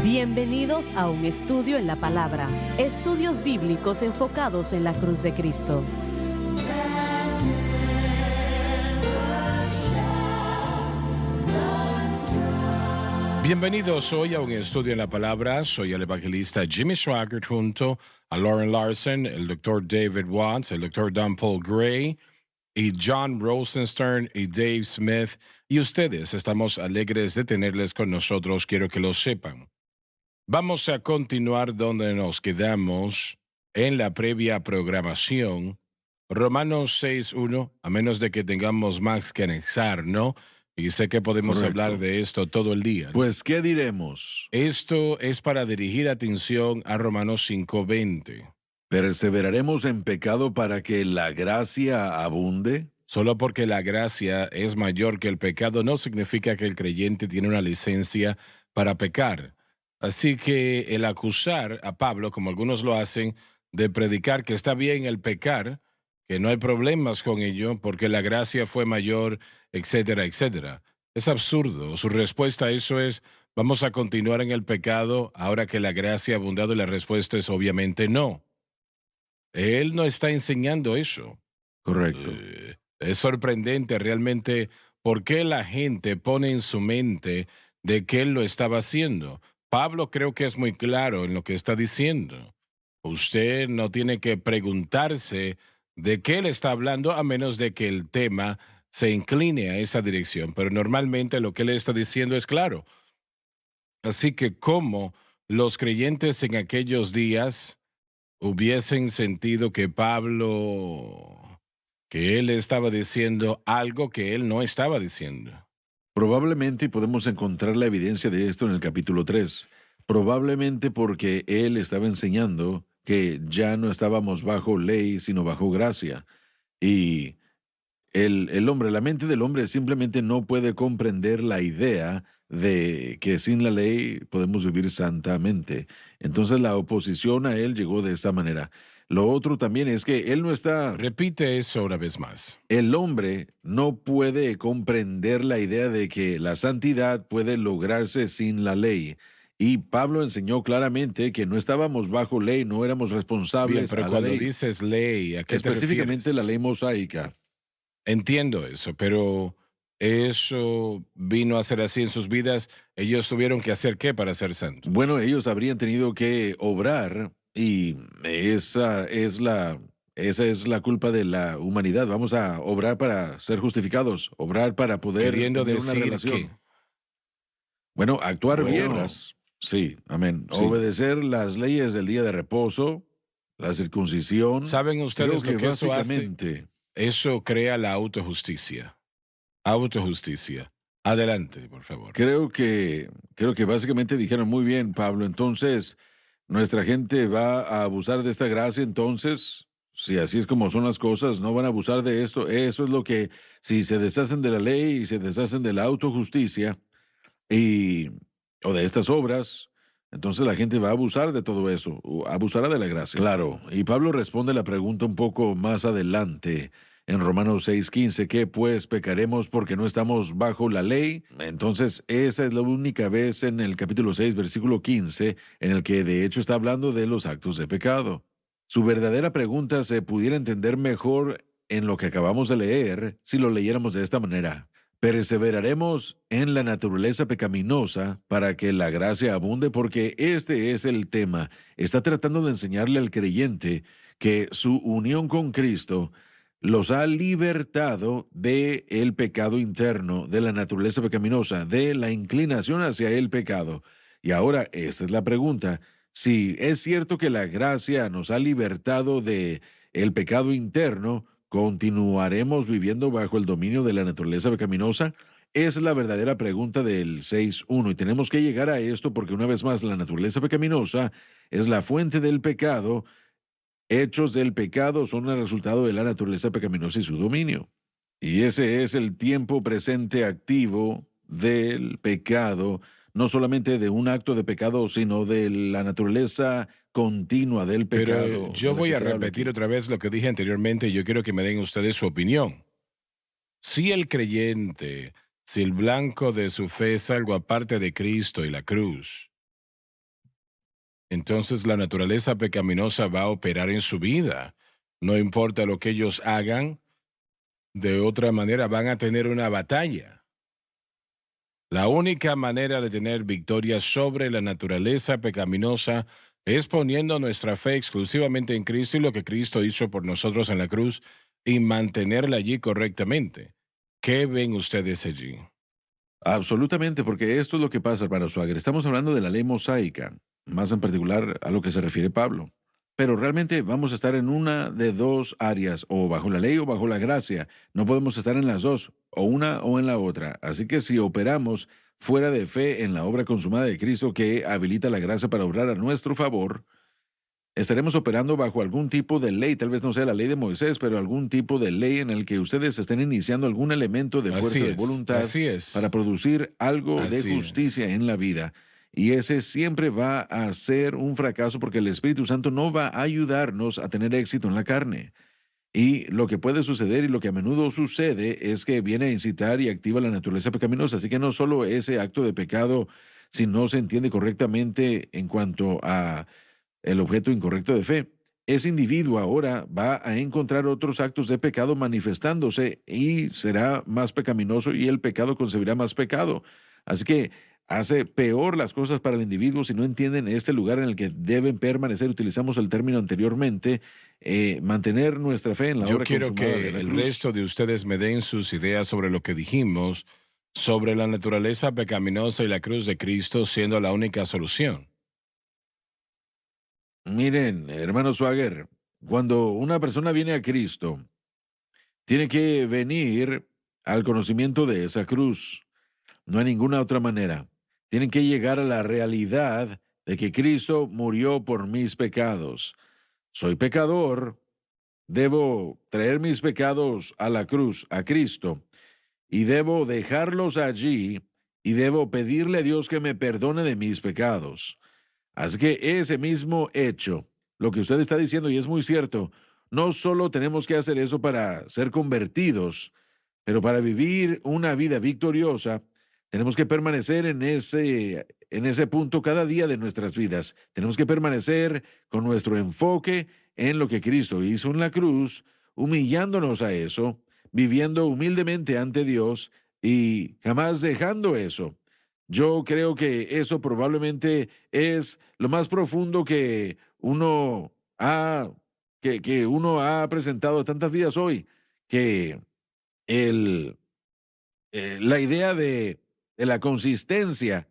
Bienvenidos a un estudio en la palabra. Estudios bíblicos enfocados en la cruz de Cristo. Bienvenidos hoy a un estudio en la palabra. Soy el evangelista Jimmy Swaggart junto a Lauren Larson, el doctor David Watts, el doctor Don Paul Gray y John Rosenstern y Dave Smith. Y ustedes, estamos alegres de tenerles con nosotros, quiero que lo sepan. Vamos a continuar donde nos quedamos en la previa programación. Romanos 6:1, a menos de que tengamos más que anexar, ¿no? Y sé que podemos Correcto. hablar de esto todo el día, ¿no? Pues, ¿qué diremos? Esto es para dirigir atención a Romanos 5:20. ¿Perseveraremos en pecado para que la gracia abunde? Solo porque la gracia es mayor que el pecado no significa que el creyente tiene una licencia para pecar. Así que el acusar a Pablo, como algunos lo hacen, de predicar que está bien el pecar, que no hay problemas con ello porque la gracia fue mayor, etcétera, etcétera, es absurdo. Su respuesta a eso es: vamos a continuar en el pecado ahora que la gracia ha abundado, y la respuesta es obviamente no. Él no está enseñando eso. Correcto. Es sorprendente realmente por qué la gente pone en su mente de que él lo estaba haciendo. Pablo creo que es muy claro en lo que está diciendo. Usted no tiene que preguntarse de qué él está hablando a menos de que el tema se incline a esa dirección. Pero normalmente lo que él está diciendo es claro. Así que como los creyentes en aquellos días hubiesen sentido que que él estaba diciendo algo que él no estaba diciendo. Probablemente podemos encontrar la evidencia de esto en el capítulo 3. Probablemente porque él estaba enseñando que ya no estábamos bajo ley, sino bajo gracia. Y el hombre, la mente del hombre simplemente no puede comprender la idea de que sin la ley podemos vivir santamente. Entonces la oposición a él llegó de esa manera. Lo otro también es que él no está, Repite eso una vez más. el hombre no puede comprender la idea de que la santidad puede lograrse sin la ley. Y Pablo enseñó claramente que no estábamos bajo ley, no éramos Bien, responsables pero a la cuando ley, dices ley, ¿a qué te específicamente la refieres? ley mosaica. Entiendo eso, pero eso vino a ser así en sus vidas. Ellos tuvieron que hacer qué para ser Bueno, santos. ellos habrían tenido que obrar y esa es la culpa de la humanidad. Vamos a obrar para ser justificados, obrar para poder Queriendo tener una decir que, relación. Bueno, actuar bien, bueno, sí, amén. sí. Obedecer las leyes del día de reposo, la circuncisión. ¿Saben Creo ustedes lo que que eso hace? básicamente, Eso crea la autojusticia. Autojusticia. Adelante, por favor. creo que básicamente dijeron muy bien, Pablo. Entonces, nuestra gente va a abusar de esta gracia. Entonces, si así es como son las cosas, no van a abusar de esto. Eso es lo que, si se deshacen de la ley y se deshacen de la autojusticia, y o de estas obras, entonces la gente va a abusar de todo eso, o abusará de la gracia. Claro, y Pablo responde la pregunta un poco más adelante en Romanos 6:15, que pues pecaremos porque no estamos bajo la ley. Entonces esa es la única vez en el capítulo 6, versículo 15, en el que de hecho está hablando de los actos de pecado. Su verdadera pregunta se pudiera entender mejor en lo que acabamos de leer si lo leyéramos de esta manera. Perseveraremos en la naturaleza pecaminosa para que la gracia abunde, porque este es el tema. Está tratando de enseñarle al creyente que su unión con Cristo los ha libertado de el pecado interno, de la naturaleza pecaminosa, de la inclinación hacia el pecado. Y ahora, esta es la pregunta. Si es cierto que la gracia nos ha libertado de el pecado interno, ¿continuaremos viviendo bajo el dominio de la naturaleza pecaminosa? Es la verdadera pregunta del 6.1 y tenemos que llegar a esto porque una vez más la naturaleza pecaminosa es la fuente del pecado. Hechos del pecado son el resultado de la naturaleza pecaminosa y su dominio. Y ese es el tiempo presente activo del pecado, no solamente de un acto de pecado, sino de la naturaleza continua del Pero pecado de yo la voy que a se habla repetir aquí. otra vez lo que dije anteriormente y yo quiero que me den ustedes su opinión. Si el creyente, si el blanco de su fe es algo aparte de Cristo y la cruz, entonces la naturaleza pecaminosa va a operar en su vida. No importa lo que ellos hagan, de otra manera van a tener una batalla. La única manera de tener victoria sobre la naturaleza pecaminosa es poniendo nuestra fe exclusivamente en Cristo y lo que Cristo hizo por nosotros en la cruz y mantenerla allí correctamente. ¿Qué ven ustedes allí? Absolutamente, porque esto es lo que pasa, hermano Swagger. Estamos hablando de la ley mosaica, más en particular a lo que se refiere Pablo. Pero realmente vamos a estar en una de dos áreas, o bajo la ley o bajo la gracia. No podemos estar en las dos, o una o en la otra. Así que si operamos fuera de fe en la obra consumada de Cristo que habilita la gracia para obrar a nuestro favor, estaremos operando bajo algún tipo de ley, tal vez no sea la ley de Moisés, pero algún tipo de ley en el que ustedes estén iniciando algún elemento de fuerza de voluntad así es, para producir algo de así justicia es. en la vida. Y ese siempre va a ser un fracaso porque el Espíritu Santo no va a ayudarnos a tener éxito en la carne. Y lo que puede suceder y lo que a menudo sucede es que viene a incitar y activa la naturaleza pecaminosa. Así que no solo ese acto de pecado, si no se entiende correctamente en cuanto a el objeto incorrecto de fe. Ese individuo ahora va a encontrar otros actos de pecado manifestándose y será más pecaminoso y el pecado concebirá más pecado. Así que hace peor las cosas para el individuo si no entienden este lugar en el que deben permanecer. Utilizamos el término anteriormente, mantener nuestra fe en la Yo obra quiero consumada de que la el cruz. resto de ustedes me den sus ideas sobre lo que dijimos sobre la naturaleza pecaminosa y la cruz de Cristo siendo la única solución. Miren, hermano Swagger, cuando una persona viene a Cristo, tiene que venir al conocimiento de esa cruz. No hay ninguna otra manera. Tienen que llegar a la realidad de que Cristo murió por mis pecados. Soy pecador, debo traer mis pecados a la cruz, a Cristo, y debo dejarlos allí y debo pedirle a Dios que me perdone de mis pecados. Así que ese mismo hecho, lo que usted está diciendo, y es muy cierto, no solo tenemos que hacer eso para ser convertidos, pero para vivir una vida victoriosa, tenemos que permanecer en ese punto cada día de nuestras vidas. Tenemos que permanecer con nuestro enfoque en lo que Cristo hizo en la cruz, humillándonos a eso, viviendo humildemente ante Dios y jamás dejando eso. Yo creo que eso probablemente es lo más profundo que que uno ha presentado tantas vidas hoy, que el, la idea de la consistencia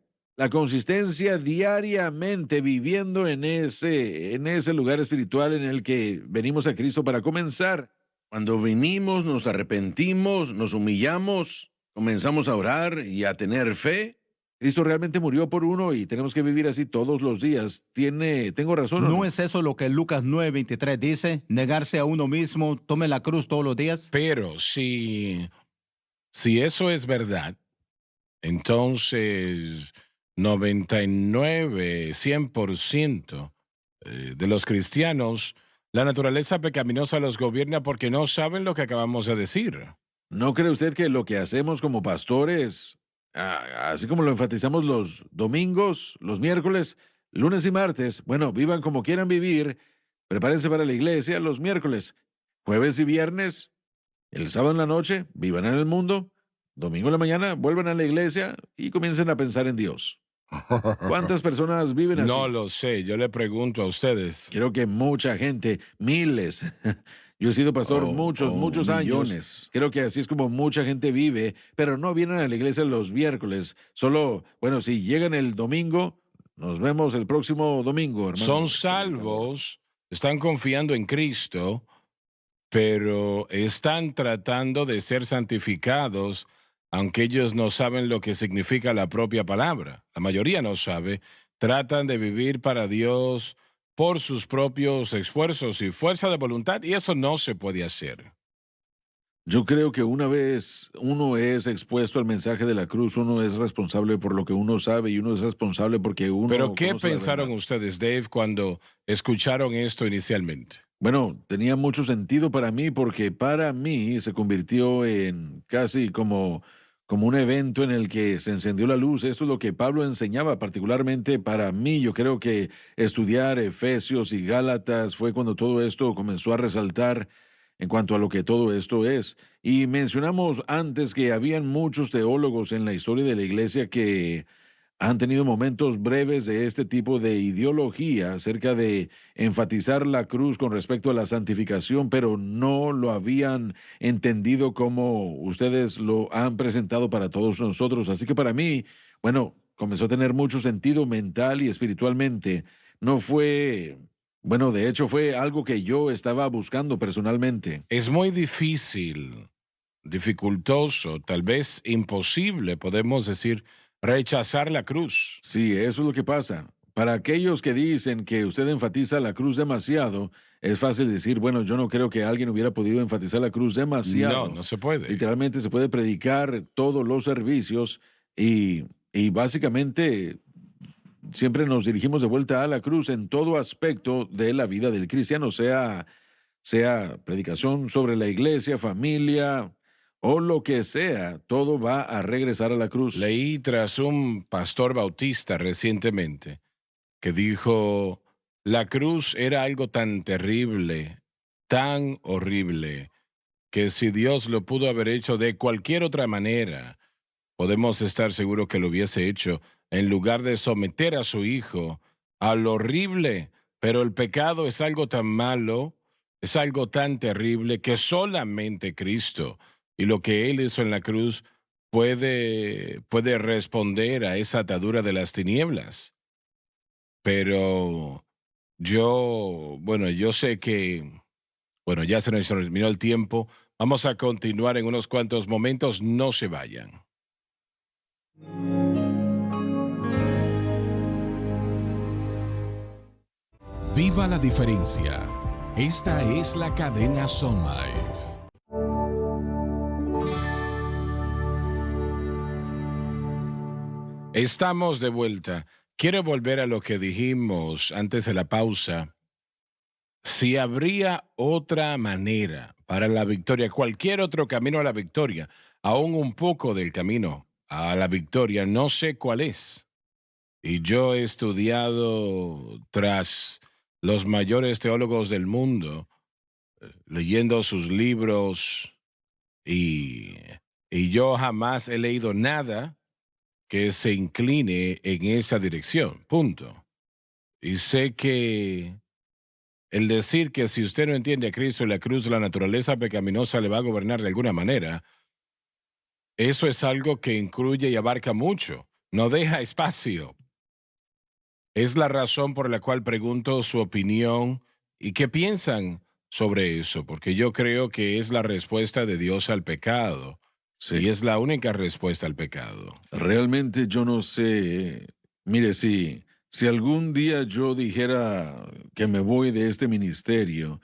diariamente viviendo en ese lugar espiritual en el que venimos a Cristo para comenzar. Cuando venimos, nos arrepentimos, nos humillamos, comenzamos a orar y a tener fe. Cristo realmente murió por uno y tenemos que vivir así todos los días. ¿Tengo razón o ¿No no? es eso lo que Lucas 9:23 dice? Negarse a uno mismo, tome la cruz todos los días. Pero si eso es verdad, entonces 99, 100% de los cristianos, la naturaleza pecaminosa los gobierna porque no saben lo que acabamos de decir. ¿No cree usted que lo que hacemos como pastores, así como lo enfatizamos los domingos, los miércoles, lunes y martes, bueno, vivan como quieran vivir, prepárense para la iglesia los miércoles, jueves y viernes, el sábado en la noche, vivan en el mundo, domingo en la mañana, vuelvan a la iglesia y comiencen a pensar en Dios? ¿Cuántas personas viven No así? lo sé, yo le pregunto a ustedes. Creo que mucha gente, miles. Yo he sido pastor muchos años. Millones. Creo que así es como mucha gente vive, pero no vienen a la iglesia los miércoles. Solo, bueno, si llegan el domingo, nos vemos el próximo domingo, hermano. Son salvos, están confiando en Cristo, pero están tratando de ser santificados, aunque ellos no saben lo que significa la propia palabra. La mayoría no sabe. Tratan de vivir para Dios por sus propios esfuerzos y fuerza de voluntad, y eso no se puede hacer. Yo creo que una vez uno es expuesto al mensaje de la cruz, uno es responsable por lo que uno sabe y uno es responsable porque uno Pero ¿qué conoce la pensaron verdad. ustedes, Dave, cuando escucharon esto inicialmente? Bueno, tenía mucho sentido para mí porque para mí se convirtió en casi como un evento en el que se encendió la luz. Esto es lo que Pablo enseñaba particularmente para mí. Yo creo que estudiar Efesios y Gálatas fue cuando todo esto comenzó a resaltar en cuanto a lo que todo esto es. Y mencionamos antes que habían muchos teólogos en la historia de la iglesia que han tenido momentos breves de este tipo de ideología acerca de enfatizar la cruz con respecto a la santificación, pero no lo habían entendido como ustedes lo han presentado para todos nosotros. Así que para mí, bueno, comenzó a tener mucho sentido mental y espiritualmente. No fue, bueno, de hecho fue algo que yo estaba buscando personalmente. Es muy difícil, dificultoso, tal vez imposible, podemos decir, rechazar la cruz. Sí, eso es lo que pasa. Para aquellos que dicen que usted enfatiza la cruz demasiado, es fácil decir, bueno, yo no creo que alguien hubiera podido enfatizar la cruz No, demasiado. no se puede. Literalmente se puede predicar todos los servicios y básicamente siempre nos dirigimos de vuelta a la cruz en todo aspecto de la vida del cristiano, sea predicación sobre la iglesia, familia o lo que sea, todo va a regresar a la cruz. Leí tras un pastor bautista recientemente que dijo, la cruz era algo tan terrible, tan horrible, que si Dios lo pudo haber hecho de cualquier otra manera, podemos estar seguros que lo hubiese hecho en lugar de someter a su hijo a lo horrible. Pero el pecado es algo tan malo, es algo tan terrible que solamente Cristo y lo que Él hizo en la cruz puede responder a esa atadura de las tinieblas. Pero yo sé que, bueno, ya se nos terminó el tiempo. Vamos a continuar en unos cuantos momentos. No se vayan. Viva la diferencia. Esta es la cadena Sun Life. Estamos de vuelta. Quiero volver a lo que dijimos antes de la pausa. Si habría otra manera para la victoria, cualquier otro camino a la victoria, aún un poco del camino a la victoria, no sé cuál es. Y yo he estudiado tras los mayores teólogos del mundo, leyendo sus libros, y, y yo jamás he leído nada que se incline en esa dirección. Punto. Y sé que el decir que si usted no entiende a Cristo y la cruz, la naturaleza pecaminosa le va a gobernar de alguna manera, eso es algo que incluye y abarca mucho. No deja espacio. Es la razón por la cual pregunto su opinión y qué piensan sobre eso, porque yo creo que es la respuesta de Dios al pecado y Sí. es la única respuesta al pecado. Realmente yo no sé. Mire, si algún día yo dijera que me voy de este ministerio,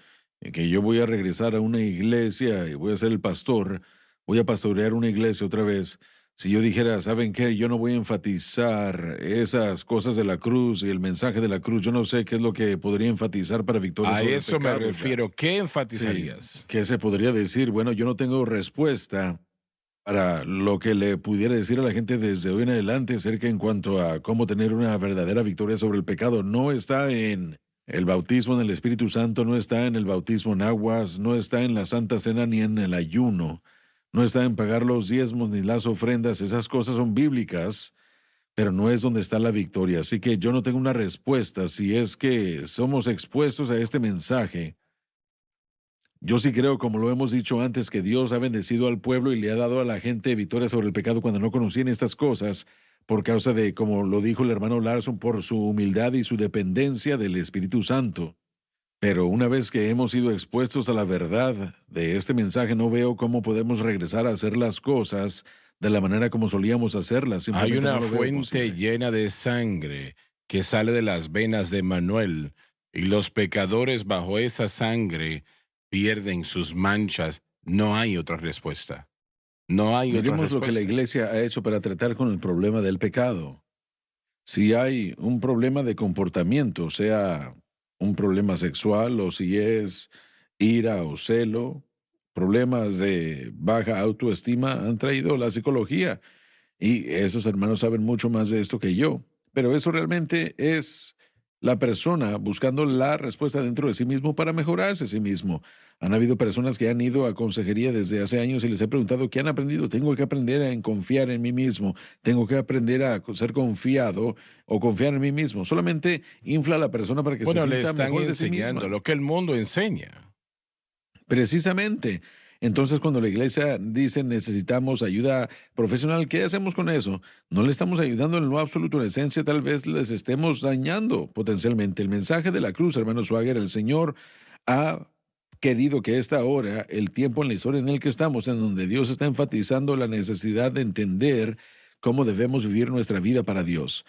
que yo voy a regresar a una iglesia y voy a ser el pastor, voy a pastorear una iglesia otra vez. Si yo dijera, ¿saben qué? Yo no voy a enfatizar esas cosas de la cruz y el mensaje de la cruz. Yo no sé qué es lo que podría enfatizar para victoria A sobre el eso me pecado. refiero. ¿Qué Sí, enfatizarías? ¿qué se podría decir? Bueno, yo no tengo respuesta para lo que le pudiera decir a la gente desde hoy en adelante acerca en cuanto a cómo tener una verdadera victoria sobre el pecado. No está en el bautismo en el Espíritu Santo, no está en el bautismo en aguas, no está en la Santa Cena ni en el ayuno, no está en pagar los diezmos ni las ofrendas. Esas cosas son bíblicas, pero no es donde está la victoria. Así que yo no tengo una respuesta si es que somos expuestos a este mensaje. Yo sí creo, como lo hemos dicho antes, que Dios ha bendecido al pueblo y le ha dado a la gente victoria sobre el pecado cuando no conocían estas cosas, por causa de, como lo dijo el hermano Larson, por su humildad y su dependencia del Espíritu Santo. Pero una vez que hemos sido expuestos a la verdad de este mensaje, no veo cómo podemos regresar a hacer las cosas de la manera como solíamos hacerlas. Hay Simplemente una no lo veo fuente posible. llena de sangre que sale de las venas de Manuel y los pecadores bajo esa sangre pierden sus manchas. No hay otra respuesta. No hay otra Miremos lo que la respuesta. iglesia ha hecho para tratar con el problema del pecado. Si hay un problema de comportamiento, sea un problema sexual o si es ira o celo, problemas de baja autoestima han traído la psicología. Y esos hermanos saben mucho más de esto que yo. Pero eso realmente es la persona buscando la respuesta dentro de sí mismo para mejorarse a sí mismo. Han habido personas que han ido a consejería desde hace años y les he preguntado qué han aprendido. Tengo que aprender a confiar en mí mismo. Tengo que aprender a ser confiado o confiar en mí mismo. Solamente infla a la persona para que Bueno, se le sienta están mejor de sí misma. enseñando lo que el mundo enseña. Precisamente. Entonces, cuando la iglesia dice necesitamos ayuda profesional, ¿qué hacemos con eso? No le estamos ayudando en lo absoluto. En esencia, tal vez les estemos dañando potencialmente. El mensaje de la cruz, hermano Swagger, el Señor ha querido que esta hora, el tiempo en la historia en el que estamos, en donde Dios está enfatizando la necesidad de entender cómo debemos vivir nuestra vida para Dios.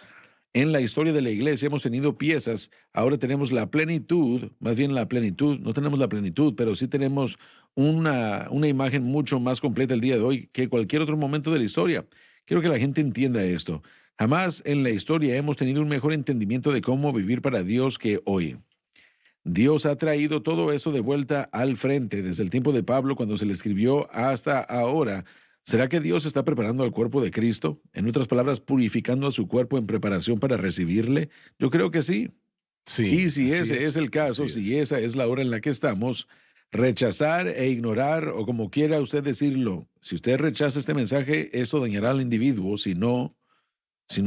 En la historia de la iglesia hemos tenido piezas, ahora tenemos la plenitud, más bien la plenitud, no tenemos la plenitud, pero sí tenemos una imagen mucho más completa el día de hoy que cualquier otro momento de la historia. Quiero que la gente entienda esto. Jamás en la historia hemos tenido un mejor entendimiento de cómo vivir para Dios que hoy. Dios ha traído todo eso de vuelta al frente desde el tiempo de Pablo cuando se le escribió hasta ahora. ¿Será que Dios está preparando al cuerpo de Cristo? En otras palabras, purificando a su cuerpo en preparación para recibirle. Yo creo que sí. Sí, Y si así ese es el caso, así si es. esa es la hora en la que estamos, rechazar e ignorar, o como quiera usted decirlo, si usted rechaza este mensaje, esto dañará al individuo. Si no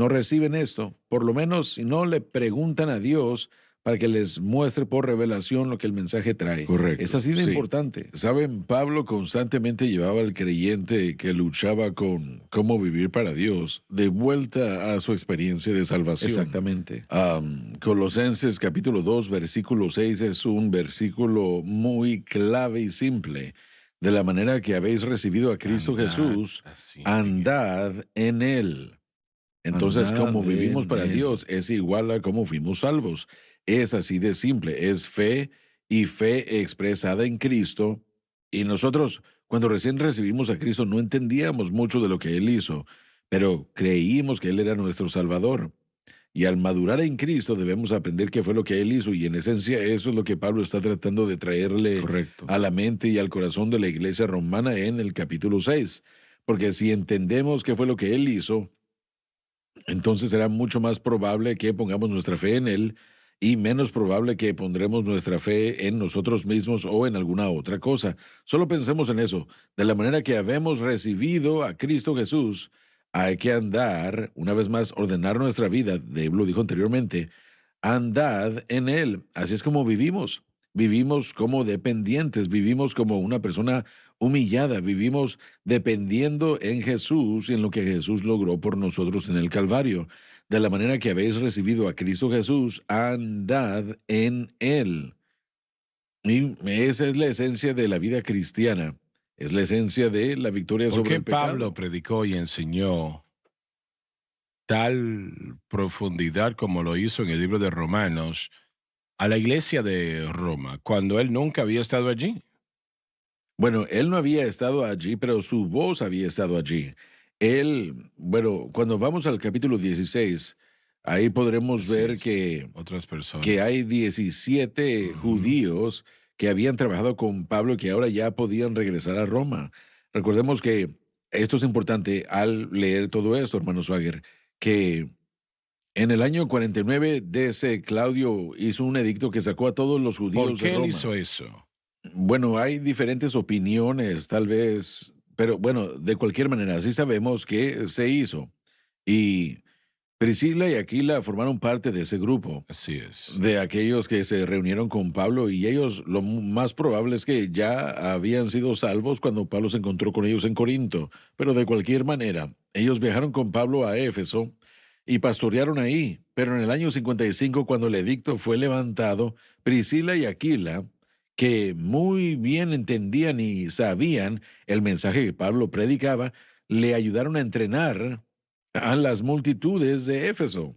reciben esto, por lo menos si no le preguntan a Dios para que les muestre por revelación lo que el mensaje trae. Correcto, Es así de sí. importante. Saben, Pablo constantemente llevaba al creyente que luchaba con cómo vivir para Dios de vuelta a su experiencia de salvación. Exactamente. Colosenses capítulo 2, versículo 6 es un versículo muy clave y simple. De la manera que habéis recibido a Cristo Andad Jesús, así. andad en Él. Entonces, Andad como vivimos para en Él. Dios es igual a cómo fuimos salvos. Es así de simple. Es fe y fe expresada en Cristo. Y nosotros, cuando recién recibimos a Cristo, no entendíamos mucho de lo que Él hizo, pero creímos que Él era nuestro Salvador. Y al madurar en Cristo debemos aprender qué fue lo que Él hizo. Y en esencia eso es lo que Pablo está tratando de traerle Correcto. a la mente y al corazón de la iglesia romana en el capítulo 6. Porque si entendemos qué fue lo que Él hizo, entonces será mucho más probable que pongamos nuestra fe en Él y menos probable que pondremos nuestra fe en nosotros mismos o en alguna otra cosa. Solo pensemos en eso. De la manera que habemos recibido a Cristo Jesús, hay que andar, una vez más, ordenar nuestra vida, Dave lo dijo anteriormente, andad en Él. Así es como vivimos. Vivimos como dependientes, vivimos como una persona humillada, vivimos dependiendo en Jesús y en lo que Jesús logró por nosotros en el Calvario. De la manera que habéis recibido a Cristo Jesús, andad en Él. Y esa es la esencia de la vida cristiana. Es la esencia de la victoria ¿Por sobre qué el pecado. Pablo predicó y enseñó tal profundidad como lo hizo en el libro de Romanos a la iglesia de Roma, cuando él nunca había estado allí? Bueno, él no había estado allí, pero su voz había estado allí. Él, bueno, cuando vamos al capítulo 16, ahí podremos Así ver es. Otras personas. que hay 17 judíos que habían trabajado con Pablo que ahora ya podían regresar a Roma. Recordemos que esto es importante al leer todo esto, hermano Swagger, que en el año 49 DC, Claudio hizo un edicto que sacó a todos los ¿Por judíos qué de él Roma. hizo eso? Bueno, hay diferentes opiniones, tal vez, pero bueno, de cualquier manera, sí sabemos que se hizo. Y Priscila y Aquila formaron parte de ese grupo, Así es. de aquellos que se reunieron con Pablo, y ellos lo más probable es que ya habían sido salvos cuando Pablo se encontró con ellos en Corinto. Pero de cualquier manera, ellos viajaron con Pablo a Éfeso y pastorearon ahí. Pero en el año 55, cuando el edicto fue levantado, Priscila y Aquila, que muy bien entendían y sabían el mensaje que Pablo predicaba, le ayudaron a entrenar a las multitudes de Éfeso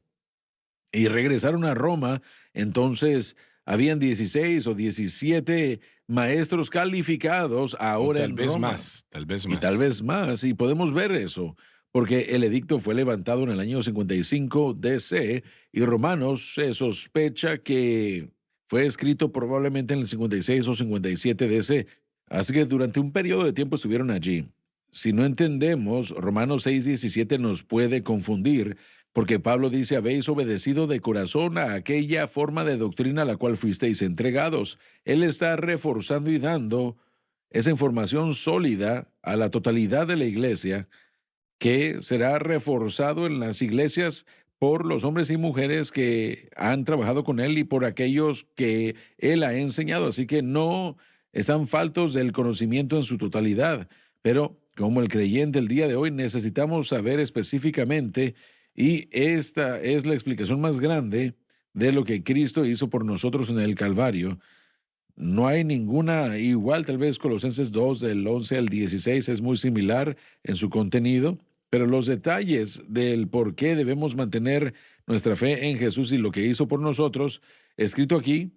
y regresaron a Roma. Entonces habían 16 o 17 maestros calificados O ahora tal en vez Roma. más, tal vez Y más. tal vez más, y podemos ver eso, porque el edicto fue levantado en el año 55 DC y Romanos se sospecha que fue escrito probablemente en el 56 o 57 DC. Así que durante un periodo de tiempo estuvieron allí. Si no entendemos, Romanos 6:17 nos puede confundir, porque Pablo dice, habéis obedecido de corazón a aquella forma de doctrina a la cual fuisteis entregados. Él está reforzando y dando esa información sólida a la totalidad de la iglesia, que será reforzado en las iglesias por los hombres y mujeres que han trabajado con él y por aquellos que él ha enseñado. Así que no están faltos del conocimiento en su totalidad, pero como el creyente el día de hoy necesitamos saber específicamente, y esta es la explicación más grande de lo que Cristo hizo por nosotros en el Calvario. No hay ninguna igual, tal vez Colosenses 2 del 11 al 16 es muy similar en su contenido, pero los detalles del por qué debemos mantener nuestra fe en Jesús y lo que hizo por nosotros, escrito aquí,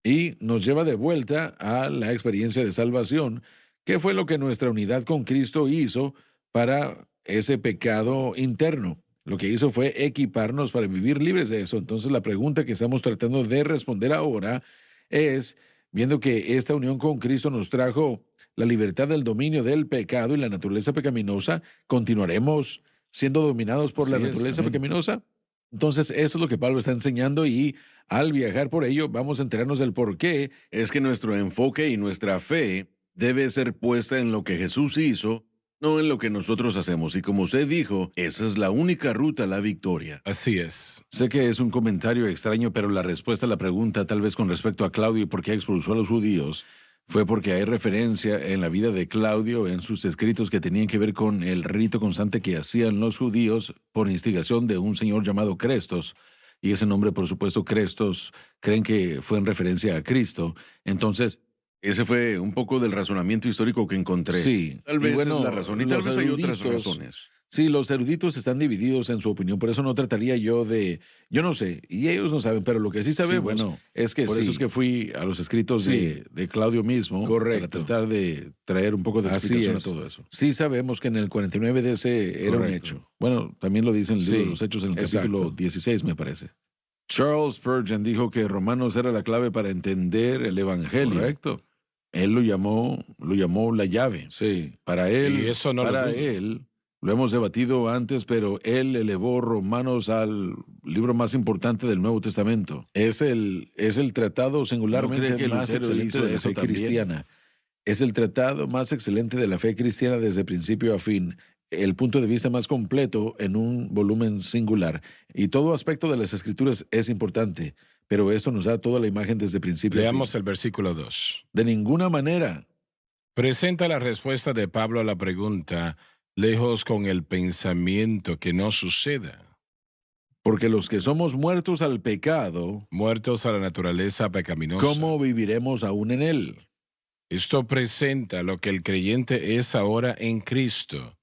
y nos lleva de vuelta a la experiencia de salvación, que fue lo que nuestra unidad con Cristo hizo para ese pecado interno. Lo que hizo fue equiparnos para vivir libres de eso. Entonces la pregunta que estamos tratando de responder ahora es, viendo que esta unión con Cristo nos trajo la libertad del dominio del pecado y la naturaleza pecaminosa, ¿continuaremos siendo dominados por la naturaleza pecaminosa? Entonces, esto es lo que Pablo está enseñando, y al viajar por ello vamos a enterarnos del por qué es que nuestro enfoque y nuestra fe debe ser puesta en lo que Jesús hizo, no en lo que nosotros hacemos. Y como usted dijo, esa es la única ruta a la victoria. Así es. Sé que es un comentario extraño, pero la respuesta a la pregunta, tal vez con respecto a Claudio y por qué expulsó a los judíos, fue porque hay referencia en la vida de Claudio, en sus escritos, que tenían que ver con el rito constante que hacían los judíos por instigación de un señor llamado Crestos. Y ese nombre, por supuesto, Crestos, creen que fue en referencia a Cristo. Entonces, ese fue un poco del razonamiento histórico que encontré. Sí. Tal vez es la razón, y tal vez hay otras razones. Sí, los eruditos están divididos en su opinión, por eso no trataría yo yo no sé, y ellos no saben, pero lo que sí sabemos es que por eso es que fui a los escritos de Claudio mismo, correcto, para tratar de traer un poco de explicación a todo eso. Sí sabemos que en el 49 de ese era un hecho. Bueno, también lo dicen el libro de los Hechos en el capítulo 16, me parece. Charles Spurgeon dijo que Romanos era la clave para entender el Evangelio. Correcto. Él lo llamó la llave. Sí. Para él, y eso no para él, lo hemos debatido antes, pero él elevó Romanos al libro más importante del Nuevo Testamento. Es el tratado singularmente más excelente de la fe cristiana. Es el tratado más excelente de la fe cristiana desde principio a fin. El punto de vista más completo en un volumen singular. Y todo aspecto de las Escrituras es importante, pero esto nos da toda la imagen desde principio a fin. Leamos el versículo 2. De ninguna manera. Presenta la respuesta de Pablo a la pregunta, lejos con el pensamiento que no suceda. Porque los que somos muertos al pecado, muertos a la naturaleza pecaminosa, ¿cómo viviremos aún en él? Esto presenta lo que el creyente es ahora en Cristo.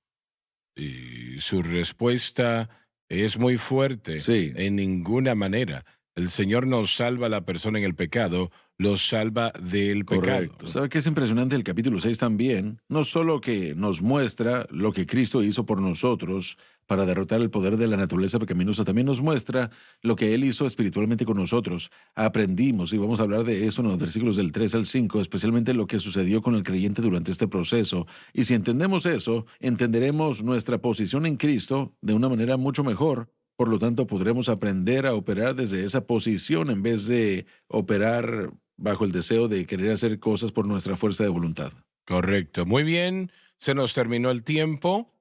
Y su respuesta es muy fuerte. Sí. En ninguna manera. El Señor nos salva a la persona en el pecado, los salva del pecado. ¿Sabe qué es impresionante el capítulo 6 también? No solo que nos muestra lo que Cristo hizo por nosotros para derrotar el poder de la naturaleza pecaminosa, también nos muestra lo que Él hizo espiritualmente con nosotros. Aprendimos, y vamos a hablar de esto en los versículos del 3 al 5, especialmente lo que sucedió con el creyente durante este proceso. Y si entendemos eso, entenderemos nuestra posición en Cristo de una manera mucho mejor. Por lo tanto, podremos aprender a operar desde esa posición en vez de operar bajo el deseo de querer hacer cosas por nuestra fuerza de voluntad. Correcto. Muy bien. Se nos terminó el tiempo.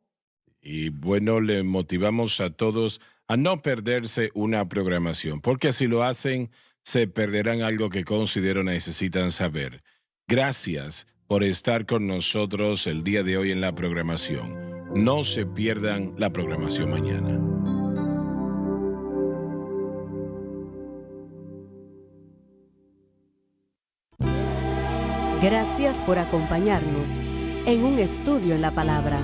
Y bueno, le motivamos a todos a no perderse una programación, porque si lo hacen, se perderán algo que considero necesitan saber. Gracias por estar con nosotros el día de hoy en la programación. No se pierdan la programación mañana. Gracias por acompañarnos en un estudio en la palabra.